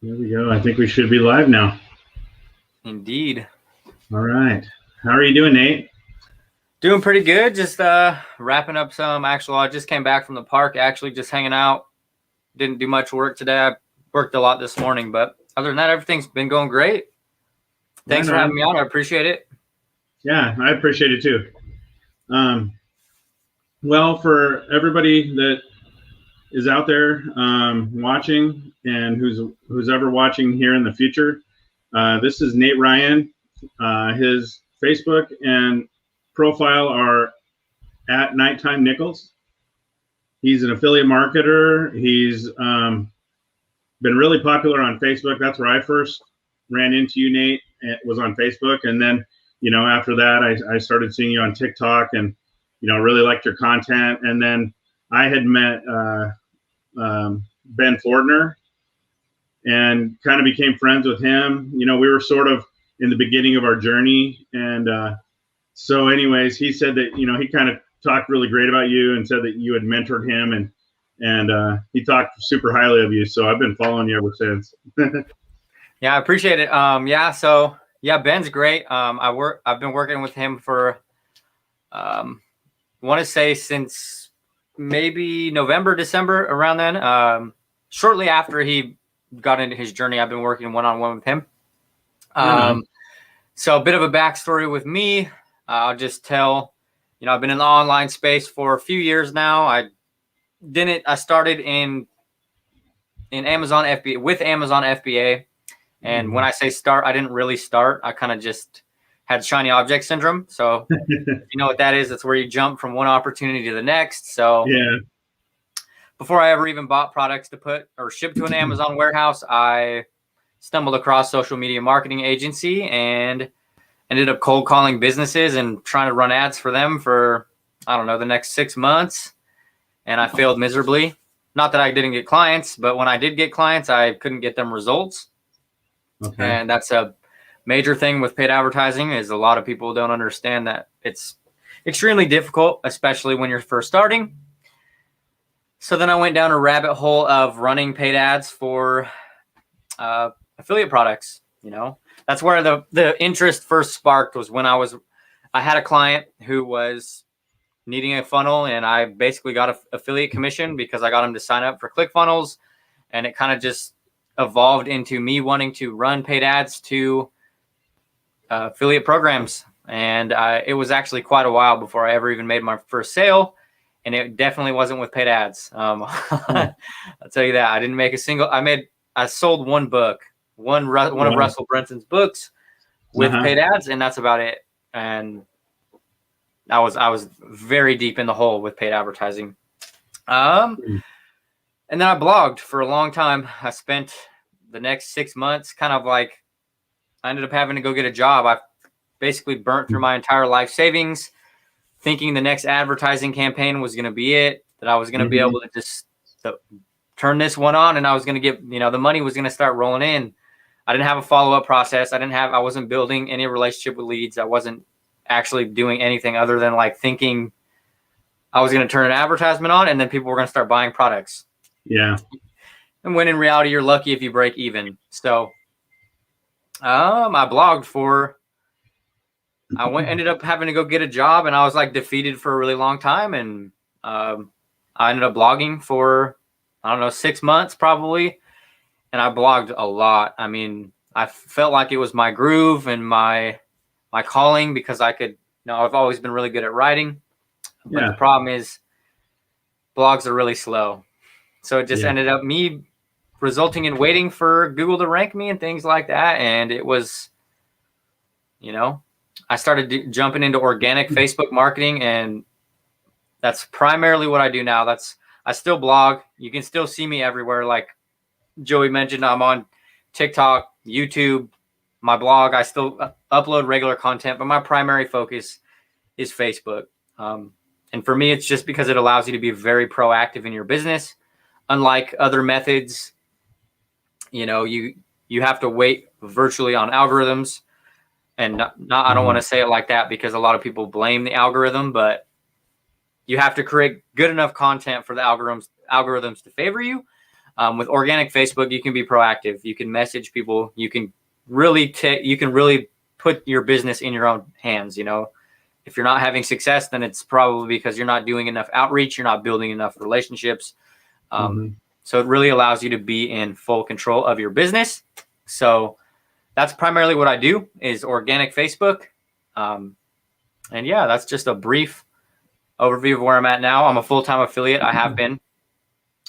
There we go. I think we should be live now. Indeed. All right. How are you doing, Nate? Doing pretty good. Just wrapping up some. Actually, I just came back from the park, actually just hanging out. Didn't do much work today. I worked a lot this morning, but other than that, everything's been going great. Thanks for having me on. I appreciate it. Yeah, I appreciate it too. Well, for everybody that is out there watching and who's ever watching here in the future, this is Nate Ryan. His Facebook and profile are at Nighttime Nichols. He's an affiliate marketer. He's been really popular on Facebook. That's where I first ran into you, Nate. It was on Facebook, and then after that, I started seeing you on TikTok, and really liked your content. And then I had met Ben Fordner and kind of became friends with him. We were sort of in the beginning of our journey, and so anyways, he said that he kind of talked really great about you and said that you had mentored him, and he talked super highly of you. So I've been following you ever since. Yeah, I appreciate it. So Ben's great. I've been working with him for want to say since maybe November, December, around then. Shortly after he got into his journey, I've been working one-on-one with him. So a bit of a backstory with me. I'll just tell, I've been in the online space for a few years now. I started in Amazon FBA with Amazon FBA. And when I say start, I didn't really start. I kind of just had shiny object syndrome. So if you know what that is, it's where you jump from one opportunity to the next. So before I ever even bought products to put or ship to an Amazon warehouse, I stumbled across social media marketing agency and ended up cold calling businesses and trying to run ads for them for, the next 6 months. And I failed miserably. Not that I didn't get clients, but when I did get clients, I couldn't get them results. Okay. And that's a major thing with paid advertising is a lot of people don't understand that it's extremely difficult, especially when you're first starting. So then I went down a rabbit hole of running paid ads for affiliate products. That's where the interest first sparked was when I had a client who was needing a funnel, and I basically got an affiliate commission because I got him to sign up for ClickFunnels, and it kind of just evolved into me wanting to run paid ads to affiliate programs. And it was actually quite a while before I ever even made my first sale, and it definitely wasn't with paid ads. I'll tell you that. I didn't make a single. I sold one book, one of Russell Brunson's books with paid ads, and that's about it. And I was very deep in the hole with paid advertising. And then I blogged for a long time. I spent the next 6 months kind of like I ended up having to go get a job. I basically burnt through my entire life savings, thinking the next advertising campaign was going to be it, that I was going to be able to just turn this one on and I was going to get, the money was going to start rolling in. I didn't have a follow-up process. I wasn't building any relationship with leads. I wasn't actually doing anything other than like thinking I was going to turn an advertisement on and then people were going to start buying products. Yeah. And when in reality, you're lucky if you break even. So I blogged ended up having to go get a job, and I was like defeated for a really long time. And I ended up blogging for, 6 months probably. And I blogged a lot. I mean, I felt like it was my groove and my calling because I could, I've always been really good at writing. But the problem is blogs are really slow. So it just ended up me resulting in waiting for Google to rank me and things like that. And it was, I started jumping into organic Facebook marketing, and that's primarily what I do now. I still blog. You can still see me everywhere. Like Joey mentioned, I'm on TikTok, YouTube, my blog. I still upload regular content, but my primary focus is Facebook. And for me, it's just because it allows you to be very proactive in your business. Unlike other methods, you have to wait virtually on algorithms. And I don't want to say it like that because a lot of people blame the algorithm, but you have to create good enough content for the algorithms to favor you. With organic Facebook, you can be proactive. You can message people. You can really put your business in your own hands. If you're not having success, then it's probably because you're not doing enough outreach. You're not building enough relationships. So it really allows you to be in full control of your business. So that's primarily what I do is organic Facebook. And yeah, that's just a brief overview of where I'm at now. I'm a full-time affiliate. I have been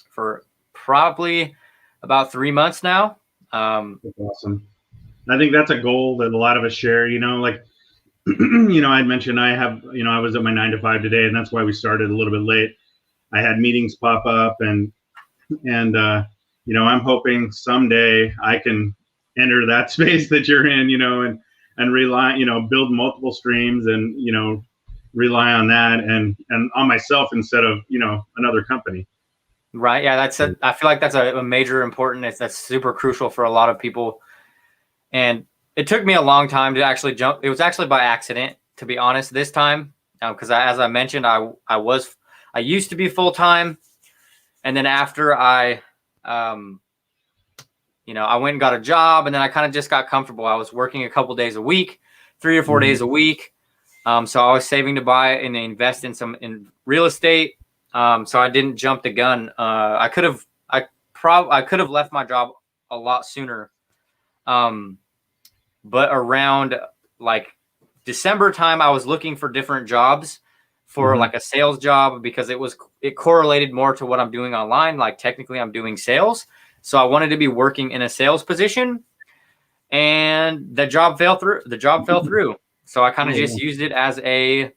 for probably about 3 months now. That's awesome. I think that's a goal that a lot of us share, like, I'd mentioned I was at my 9 to 5 today, and that's why we started a little bit late. I had meetings pop up and I'm hoping someday I can enter that space that you're in, and rely, build multiple streams and, rely on that and on myself instead of, another company. Right. Yeah. I feel like that's a major important, that's super crucial for a lot of people. And it took me a long time to actually jump. It was actually by accident, to be honest, this time. Because as I mentioned, I used to be full-time. And then after I went and got a job, and then I kind of just got comfortable. I was working a couple days a week, 3 or 4 days a week. So I was saving to buy and invest in real estate. So I didn't jump the gun. I could have left my job a lot sooner. But around like December time, I was looking for different jobs for like a sales job because it correlated more to what I'm doing online. Like technically I'm doing sales. So I wanted to be working in a sales position, and the job fell through. So I kind of just used it as it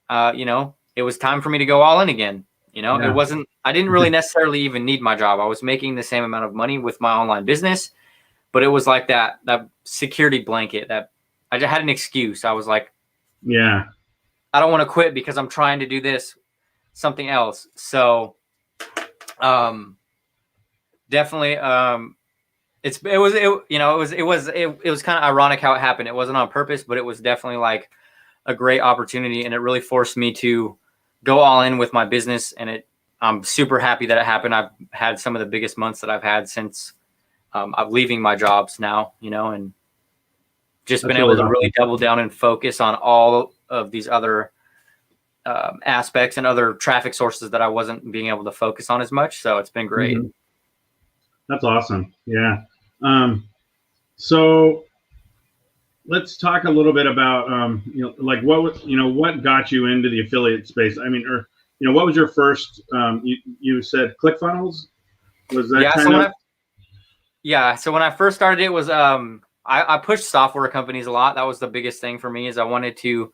was time for me to go all in again. I didn't really necessarily even need my job. I was making the same amount of money with my online business, but it was like that security blanket that I just had an excuse. I was like, yeah, I don't want to quit because I'm trying to do something else. So, definitely, it was kind of ironic how it happened. It wasn't on purpose, but it was definitely like a great opportunity, and it really forced me to go all in with my business. And I'm super happy that it happened. I've had some of the biggest months that I've had since I'm leaving my jobs now, and just been able to really double down and focus on all of these other aspects and other traffic sources that I wasn't being able to focus on as much. So it's been great. That's awesome. Yeah. So let's talk a little bit about, what got you into the affiliate space? I mean, what was your first, you said ClickFunnels? Was that So when I first started, it was, I pushed software companies a lot. That was the biggest thing for me, is I wanted to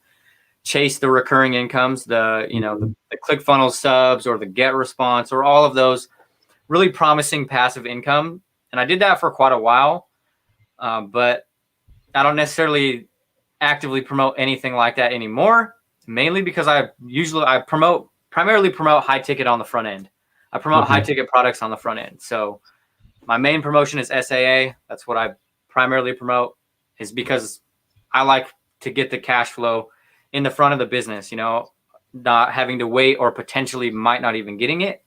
chase the recurring incomes, the ClickFunnels subs or the Get Response or all of those really promising passive income. And I did that for quite a while, but I don't necessarily actively promote anything like that anymore, mainly because I primarily promote high ticket on the front end. I promote high ticket products on the front end. So my main promotion is SAA. That's what I primarily promote, is because I like to get the cash flow in the front of the business, not having to wait or potentially might not even getting it.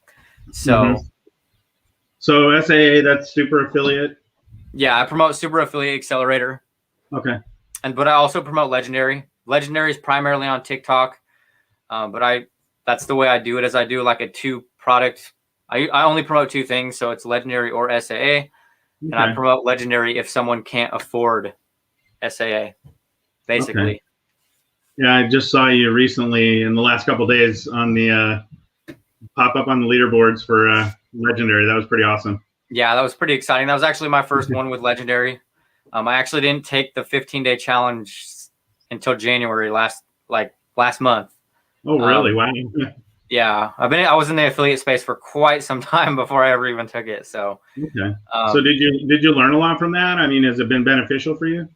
So, So SAA, that's Super Affiliate? Yeah, I promote Super Affiliate Accelerator. Okay. But I also promote Legendary. Legendary is primarily on TikTok. But that's the way I do it, is I do like a 2-product. I only promote 2 things, so it's Legendary or SAA. And I promote Legendary if someone can't afford SAA, basically. Okay. Yeah, I just saw you recently in the last couple of days on the pop up on the leaderboards for Legendary. That was pretty awesome. Yeah, that was pretty exciting. That was actually my first one with Legendary. I actually didn't take the 15-day challenge until January last month. Oh, really? Wow. Yeah, I was in the affiliate space for quite some time before I ever even took it. So okay. So did you learn a lot from that? I mean, has it been beneficial for you?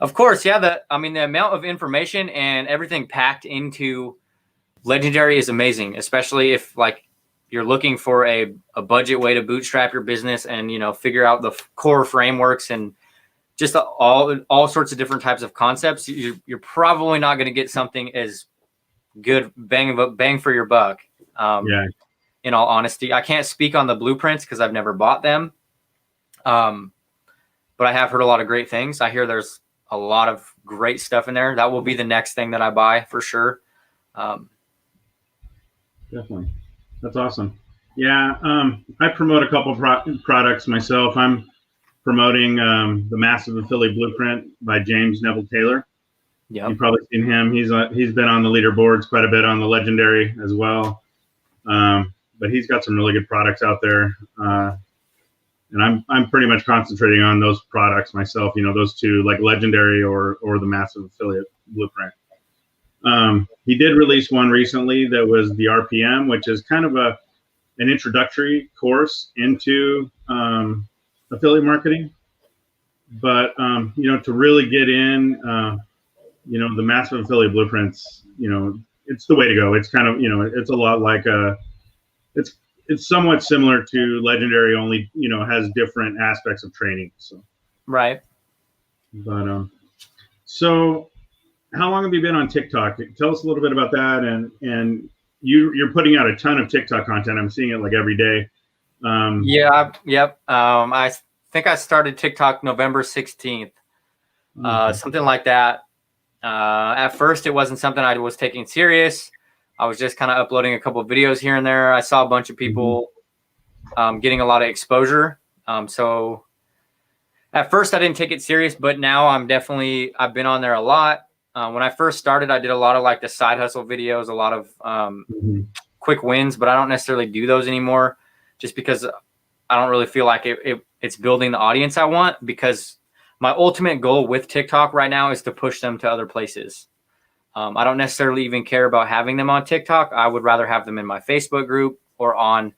Of course, yeah. The amount of information and everything packed into Legendary is amazing, especially if you're looking for a budget way to bootstrap your business and figure out the core frameworks and just all sorts of different types of concepts. You're probably not going to get something as good bang for your buck. Yeah. in all honesty. I can't speak on the blueprints because I've never bought them. But I have heard a lot of great things. I hear there's a lot of great stuff in there. That will be the next thing that I buy for sure. Definitely. That's awesome. Yeah. I promote a couple products myself. I'm promoting the Massive Affiliate Blueprint by James Neville Taylor. Yeah. You've probably seen him. He's been on the leaderboards quite a bit on the Legendary as well. But he's got some really good products out there. And I'm pretty much concentrating on those products myself, those two, like Legendary or the Massive Affiliate Blueprint. He did release one recently that was the RPM, which is kind of an introductory course into affiliate marketing. But, to really get in, the Massive Affiliate Blueprints, it's the way to go. It's kind of, it's a lot like it's somewhat similar to Legendary, only, has different aspects of training. So, right. But, so how long have you been on TikTok? Tell us a little bit about that. And you're putting out a ton of TikTok content. I'm seeing it like every day. Yep. I think I started TikTok November 16th, something like that. At first, it wasn't something I was taking serious. I was just kind of uploading a couple of videos here and there. I saw a bunch of people getting a lot of exposure. So at first, I didn't take it serious, but now I've been on there a lot. When I first started, I did a lot of like the side hustle videos, a lot of quick wins, but I don't necessarily do those anymore just because I don't really feel like it's building the audience I want, because my ultimate goal with TikTok right now is to push them to other places. I don't necessarily even care about having them on TikTok. I would rather have them in my Facebook group or on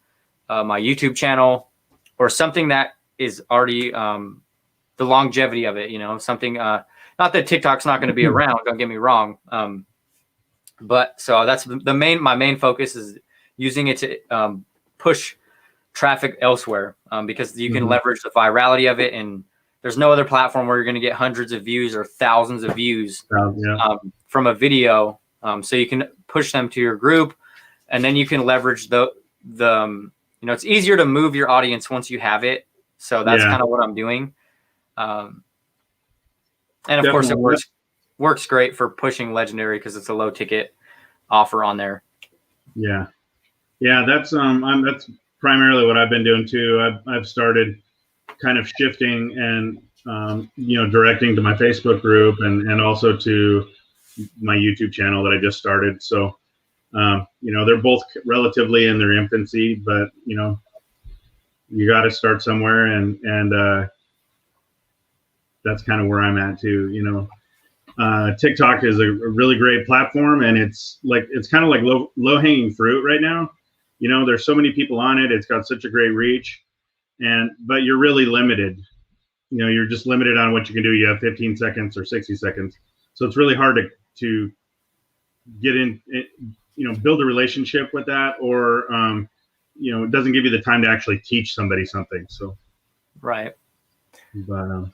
my YouTube channel or something that is already the longevity of it, something, not that TikTok's not going to be around, don't get me wrong. But so that's my main focus is using it to push traffic elsewhere, because you can leverage the virality of it, and there's no other platform where you're going to get hundreds of views or thousands of views from a video. So you can push them to your group, and then you can leverage the it's easier to move your audience once you have it. So that's kind of what I'm doing. And of course it works great for pushing Legendary because it's a low ticket offer on there. Yeah. That's primarily what I've been doing too. I've started kind of shifting and directing to my Facebook group and also to my YouTube channel that I just started. So they're both relatively in their infancy, but you got to start somewhere, and that's kind of where I'm at too. TikTok is a really great platform, and it's kind of like low hanging fruit right now. There's so many people on it. It's got such a great reach, but you're really limited. You're just limited on what you can do. You have 15 seconds or 60 seconds. So it's really hard to get in, build a relationship with that, or, it doesn't give you the time to actually teach somebody something. So. Right. But,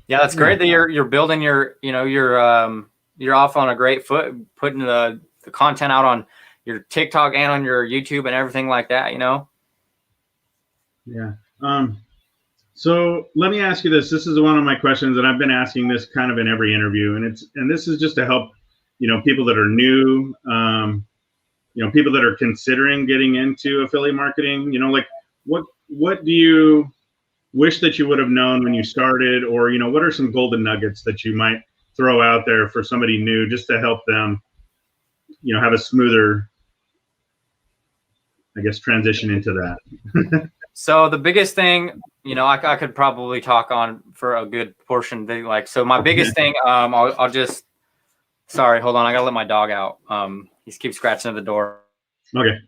yeah, that's great that you're building you're off on a great foot, putting the content out on your TikTok and on your YouTube and everything like that, Yeah. So let me ask you this. This is one of my questions, and I've been asking this kind of in every interview, and this is just to help, people that are new, people that are considering getting into affiliate marketing. Like what do you wish that you would have known when you started, or what are some golden nuggets that you might throw out there for somebody new just to help them, have a smoother, I guess, transition into that? So the biggest thing, I could probably talk on for a good portion. So my biggest thing, I'll just, sorry, hold on. I gotta let my dog out. He keeps scratching at the door. Okay.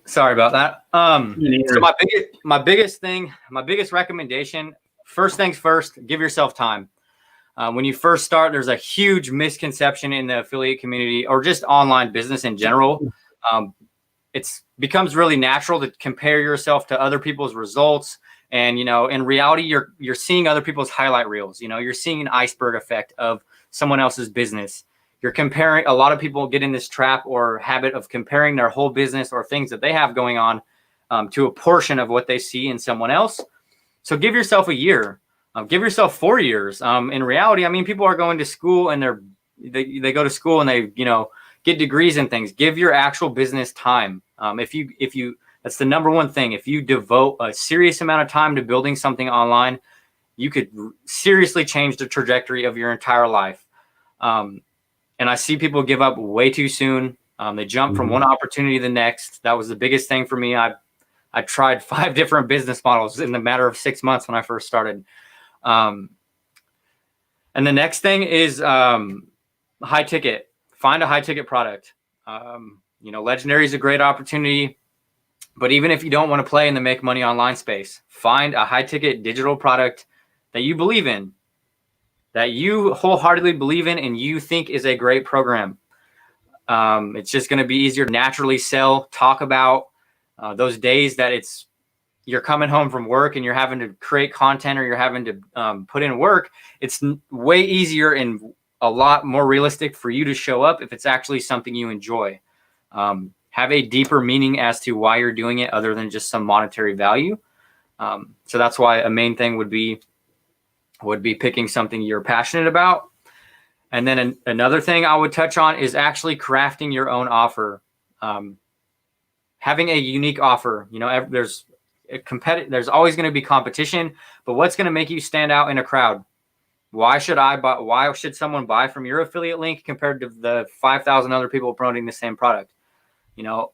Sorry about that. So my biggest recommendation, first things first, give yourself time. When you first start, there's a huge misconception in the affiliate community or just online business in general. It becomes really natural to compare yourself to other people's results And, you know, in reality, you're seeing other people's highlight reels. You know, you're seeing an iceberg effect of someone else's business. You're comparing. A lot of people get in this trap or habit of comparing their whole business or things that they have going on to a portion of what they see in someone else. So give yourself a year. Give yourself 4 years. In reality, I mean, people are going to school and they go to school and they, you know, get degrees and things. Give your actual business time. If you that's the number one thing. If you devote a serious amount of time to building something online, you could seriously change the trajectory of your entire life. And I see people give up way too soon. They jump from one opportunity to the next. That was the biggest thing for me. I tried 5 different business models in the matter of 6 months when I first started. And the next thing is high ticket. Find a high ticket product. You know, Legendary is a great opportunity. But even if you don't want to play in the make money online space, find a high ticket digital product that you believe in, that you wholeheartedly believe in and you think is a great program. It's just going to be easier to naturally sell, talk about those days that you're coming home from work and you're having to create content or you're having to put in work. It's way easier and a lot more realistic for you to show up if it's actually something you enjoy. Have a deeper meaning as to why you're doing it other than just some monetary value. So that's why a main thing would be picking something you're passionate about. And then another thing I would touch on is actually crafting your own offer. Having a unique offer. You know, there's always going to be competition, but what's going to make you stand out in a crowd? Why should someone buy from your affiliate link compared to the 5,000 other people promoting the same product? You know,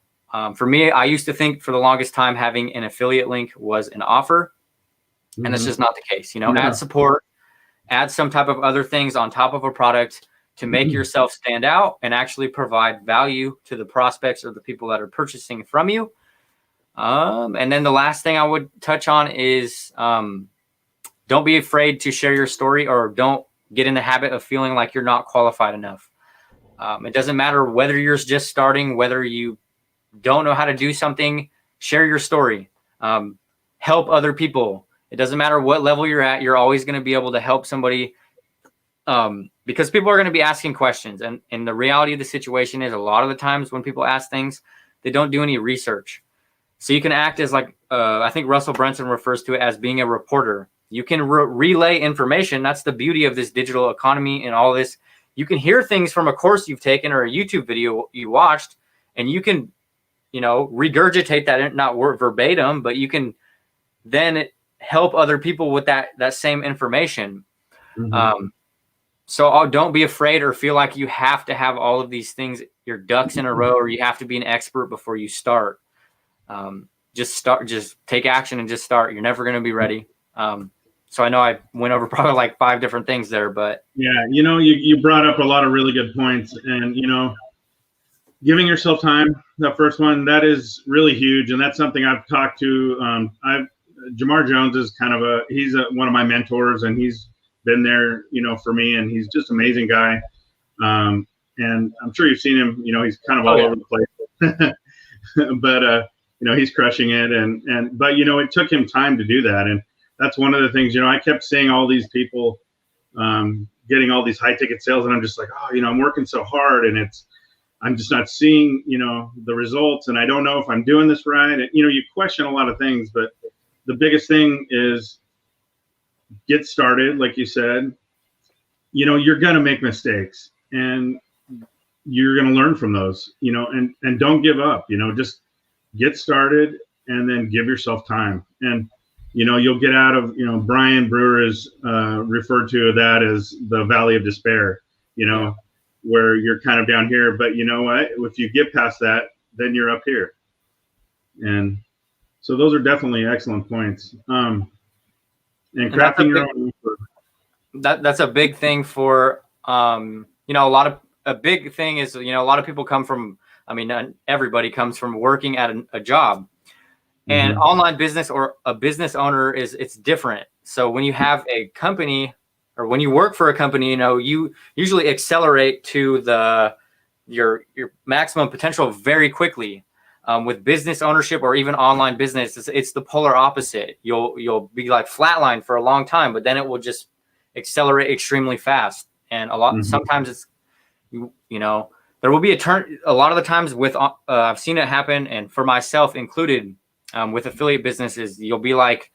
for me, I used to think for the longest time having an affiliate link was an offer, and that's just not the case. You know, add support, add some type of other things on top of a product to make yourself stand out and actually provide value to the prospects or the people that are purchasing from you. And then the last thing I would touch on is don't be afraid to share your story, or don't get in the habit of feeling like you're not qualified enough. It doesn't matter whether you're just starting, whether you don't know how to do something, share your story. Help other people. It doesn't matter what level you're at. You're always going to be able to help somebody because people are going to be asking questions. And the reality of the situation is a lot of the times when people ask things, they don't do any research. So you can act as like, I think Russell Brunson refers to it as being a reporter. You can relay information. That's the beauty of this digital economy and all this. You can hear things from a course you've taken or a YouTube video you watched, and you can, you know, regurgitate that, not verbatim, but you can then help other people with that same information. So don't be afraid or feel like you have to have all of these things, your ducks in a row, or you have to be an expert before you start. Just take action and just start. You're never going to be ready. So I know I went over probably like 5 different things there, but yeah, you know, you brought up a lot of really good points, and you know, giving yourself time, that first one, that is really huge, and that's something I've talked to. Jamar Jones is he's one of my mentors, and he's been there, you know, for me, and he's just an amazing guy. And I'm sure you've seen him. You know, he's kind of all over the place, but you know, he's crushing it, but you know, it took him time to do that, and that's one of the things, you know, I kept seeing all these people getting all these high ticket sales, and I'm just like, oh, you know, I'm working so hard, and I'm just not seeing, you know, the results, and I don't know if I'm doing this right. And, you know, you question a lot of things, but the biggest thing is get started. Like you said, you know, you're going to make mistakes, and you're going to learn from those, you know, and don't give up, you know, just get started and then give yourself time. And, you know, you'll get out of, you know, Brian Brewer is referred to that as the valley of despair, you know, where you're kind of down here, but you know what, if you get past that, then you're up here. And so those are definitely excellent points. And crafting your own. That's a big thing for, you know, a big thing is, you know, a lot of people come from, I mean, not everybody comes from working at a job. And online business or a business owner it's different. So when you have a company or when you work for a company, you know, you usually accelerate to your maximum potential very quickly. With business ownership or even online business, it's the polar opposite. You'll be like flatlined for a long time, but then it will just accelerate extremely fast. And sometimes it's, you know, there will be a turn. A lot of the times with I've seen it happen, and for myself included, with affiliate businesses, you'll be like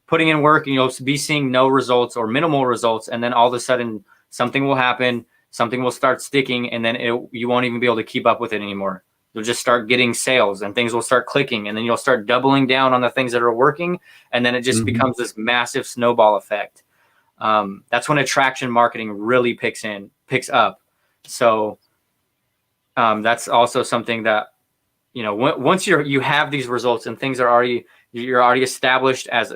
putting in work and you'll be seeing no results or minimal results, and then all of a sudden something will happen, something will start sticking, and then you won't even be able to keep up with it anymore. You'll just start getting sales and things will start clicking, and then you'll start doubling down on the things that are working. And then it just becomes this massive snowball effect. That's when attraction marketing really picks up. So that's also something that, you know, once you have these results and things you're already established as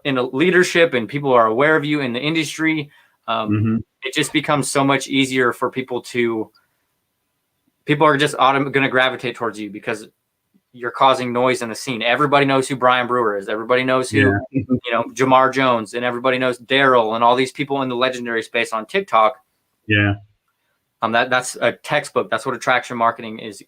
in a leadership and people are aware of you in the industry, it just becomes so much easier for people are just going to gravitate towards you because you're causing noise in the scene. Everybody knows who Brian Brewer is. Everybody knows who, you know, Jamar Jones, and everybody knows Daryl and all these people in the legendary space on TikTok. Yeah. That's a textbook. That's what attraction marketing is.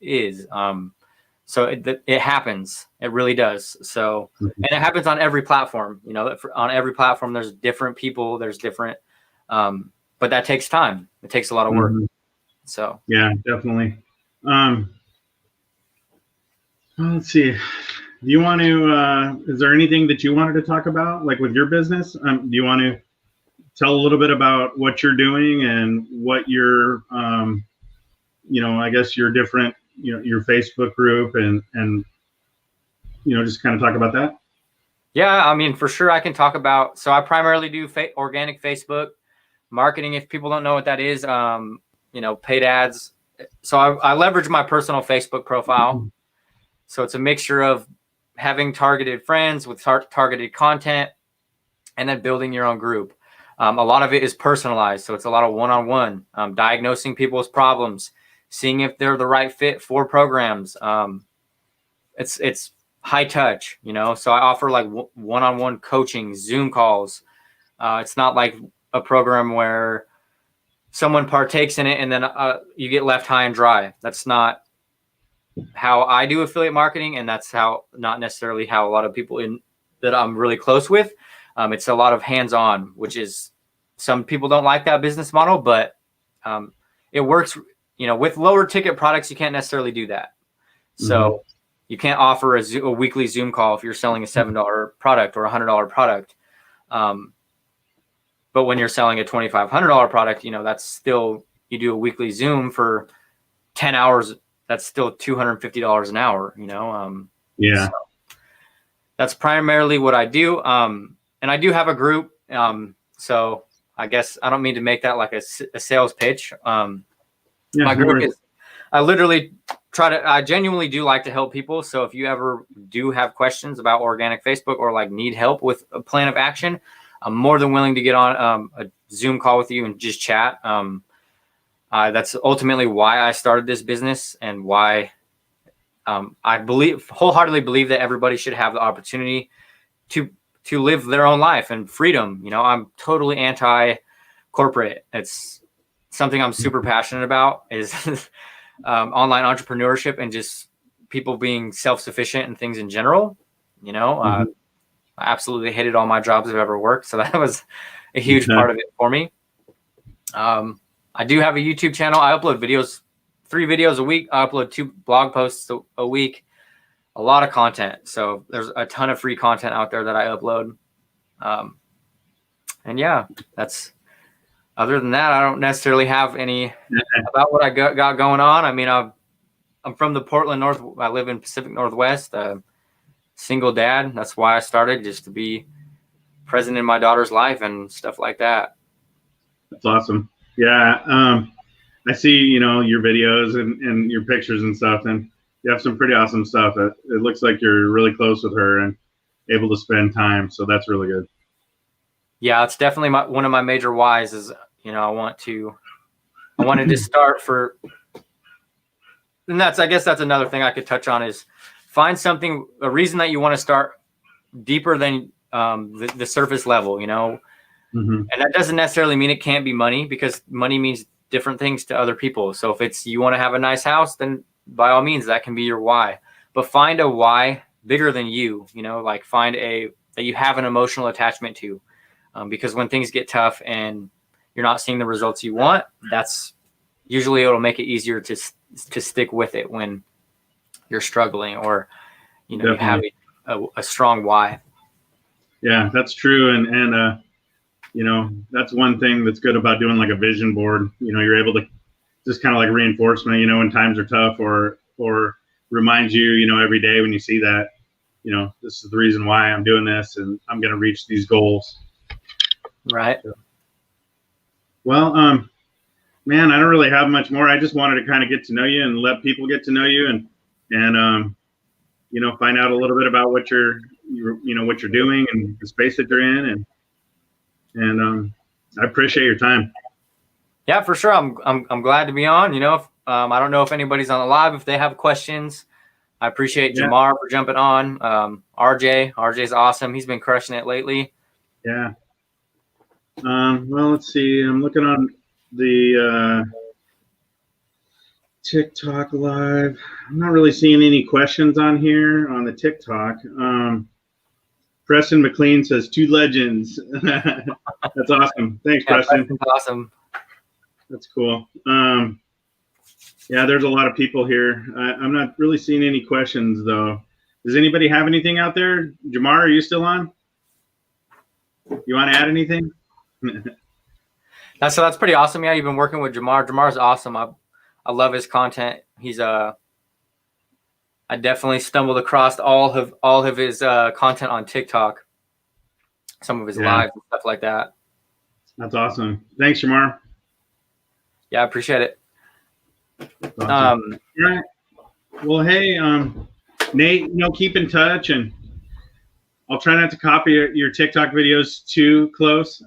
So it happens. It really does. So, and it happens on every platform, you know, on every platform, there's different people, there's different, but that takes time. It takes a lot of work. So, yeah, definitely. Let's see. Do you want to, is there anything that you wanted to talk about, like with your business? Do you want to tell a little bit about what you're doing and what your, you know, I guess your different, you know, your Facebook group and, you know, just kind of talk about that? Yeah, I mean, for sure I can talk about, so I primarily do organic Facebook marketing. If people don't know what that is, you know, paid ads. So I leverage my personal Facebook profile. So it's a mixture of having targeted friends with targeted content and then building your own group. A lot of it is personalized. So it's a lot of one-on-one, diagnosing people's problems, seeing if they're the right fit for programs. It's high touch, you know, so I offer like one-on-one coaching, Zoom calls. It's not like a program where someone partakes in it and then you get left high and dry. That's not how I do affiliate marketing, and that's not necessarily how a lot of people that I'm really close with. It's a lot of hands-on, which is, some people don't like that business model, but it works. You know, with lower ticket products, you can't necessarily do that. So you can't offer a weekly Zoom call if you're selling a $7 product or a $100 product. But when you're selling a $2,500 product, you know, that's still, you do a weekly Zoom for 10 hours. That's still $250 an hour, you know? Yeah. So that's primarily what I do. And I do have a group. So I guess I don't mean to make that like a sales pitch. My group is, I genuinely do like to help people. So if you ever do have questions about organic Facebook or like need help with a plan of action, I'm more than willing to get on a Zoom call with you and just chat. That's ultimately why I started this business, and why I wholeheartedly believe that everybody should have the opportunity to live their own life and freedom. You know, I'm totally anti-corporate. It's something I'm super passionate about, is online entrepreneurship and just people being self-sufficient and things in general. You know, I absolutely hated all my jobs I've ever worked. So that was a huge part of it for me. I do have a YouTube channel. I upload 3 videos a week. I upload 2 blog posts a week, a lot of content. So there's a ton of free content out there that I upload. And yeah, other than that, I don't necessarily have any about what I got going on. I mean, I'm from the Portland North. I live in Pacific Northwest, single dad. That's why I started, just to be present in my daughter's life and stuff like that. That's awesome. Yeah. I see, you know, your videos and your pictures and stuff, and you have some pretty awesome stuff. It looks like you're really close with her and able to spend time. So that's really good. Yeah, it's definitely one of my major whys is, you know, I wanted to start for, and I guess that's another thing I could touch on, is find a reason that you want to start deeper than the surface level, you know. And that doesn't necessarily mean it can't be money, because money means different things to other people. So if it's, you want to have a nice house, then by all means, that can be your why. but find a why bigger than you, like find that you have an emotional attachment to, because when things get tough and you're not seeing the results you want, that's usually it'll make it easier to stick with it when you're struggling, or, you have a strong why. Yeah, that's true. And that's one thing that's good about doing like a vision board. You're able to just kind of like reinforcement, when times are tough, or remind you, every day when you see that, this is the reason why I'm doing this and I'm going to reach these goals. Right. So, well, man, I don't really have much more. I just wanted to kind of get to know you and let people get to know you and find out a little bit about what you're doing and the space that you're in. And I appreciate your time. Yeah, for sure. I'm glad to be on. I don't know if anybody's on the live, if they have questions. I appreciate Jamar for jumping on. RJ's awesome. He's been crushing it lately. Yeah. Well, let's see. I'm looking on the TikTok live. I'm not really seeing any questions on here on the TikTok. Preston McLean says 2 legends. That's awesome. Thanks, Preston. Preston's awesome. That's cool. Yeah, there's a lot of people here. I'm not really seeing any questions, though. Does anybody have anything out there? Jamar, are you still on? You want to add anything? That's pretty awesome. Yeah, you've been working with Jamar. Jamar's awesome. I love his content. He's I definitely stumbled across all of his content on TikTok, some of his lives and stuff like that. That's awesome. Thanks, Jamar. Yeah, I appreciate it. Awesome. Yeah. Well, hey, Nate, keep in touch, and I'll try not to copy your TikTok videos too close.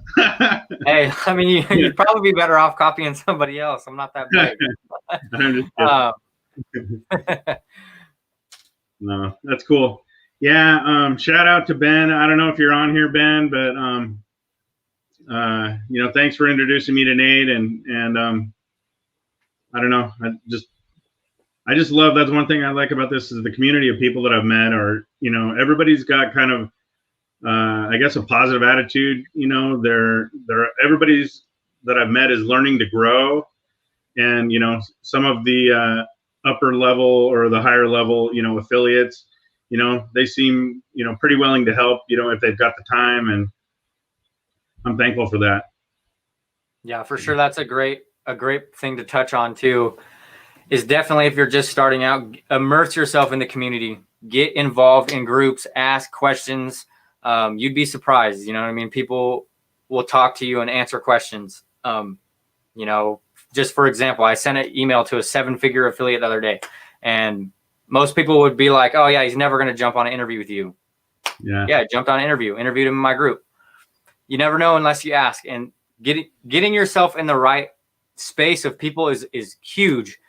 Hey, I mean, you'd probably be better off copying somebody else. I'm not that big. No, that's cool. Yeah. Shout out to Ben. I don't know if you're on here, Ben, but thanks for introducing me to Nate, and I don't know. I just love, that's one thing I like about this is the community of people that I've met are, everybody's got kind of, I guess, a positive attitude. Everybody's that I've met is learning to grow, and some of the upper level or the higher level, affiliates, they seem, pretty willing to help, if they've got the time, and I'm thankful for that. Yeah, for sure. That's a great thing to touch on too, is definitely if you're just starting out, immerse yourself in the community, get involved in groups, ask questions. You'd be surprised, people will talk to you and answer questions. Just for example, I sent an email to a 7-figure affiliate the other day, and most people would be like, oh yeah, he's never going to jump on an interview with you. Yeah, I jumped on an interviewed him in my group. You never know unless you ask, and getting yourself in the right space of people is huge.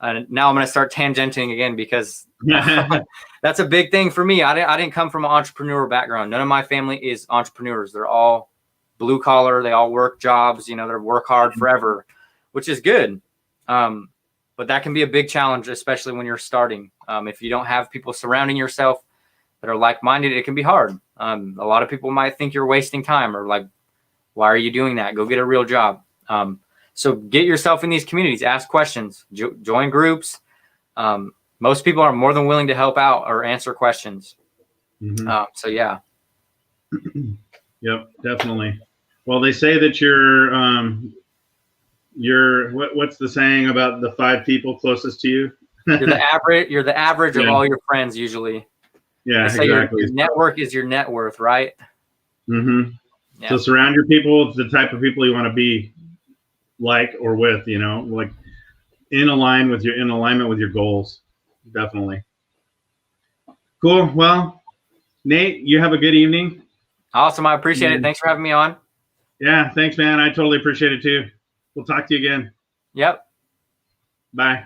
Now I'm going to start tangenting again, because that's a big thing for me. I didn't come from an entrepreneur background. None of my family is entrepreneurs. They're all blue collar. They all work jobs, they work hard forever, which is good. But that can be a big challenge, especially when you're starting. If you don't have people surrounding yourself that are like-minded, it can be hard. A lot of people might think you're wasting time, or like, why are you doing that? Go get a real job. So get yourself in these communities, ask questions, join groups. Most people are more than willing to help out or answer questions. Mm-hmm. So yeah. Yep, definitely. Well, they say that what's the saying about the 5 people closest to you? You're the average of all your friends usually. Yeah, exactly. Your network is your net worth, right? Mm-hmm. Yeah. So surround your people with the type of people you want to be like or with, like in alignment with your goals. Definitely. Cool. Well, Nate, you have a good evening. Awesome. I appreciate it. Thanks for having me on. Yeah, thanks, man. I totally appreciate it too. We'll talk to you again. Yep. Bye.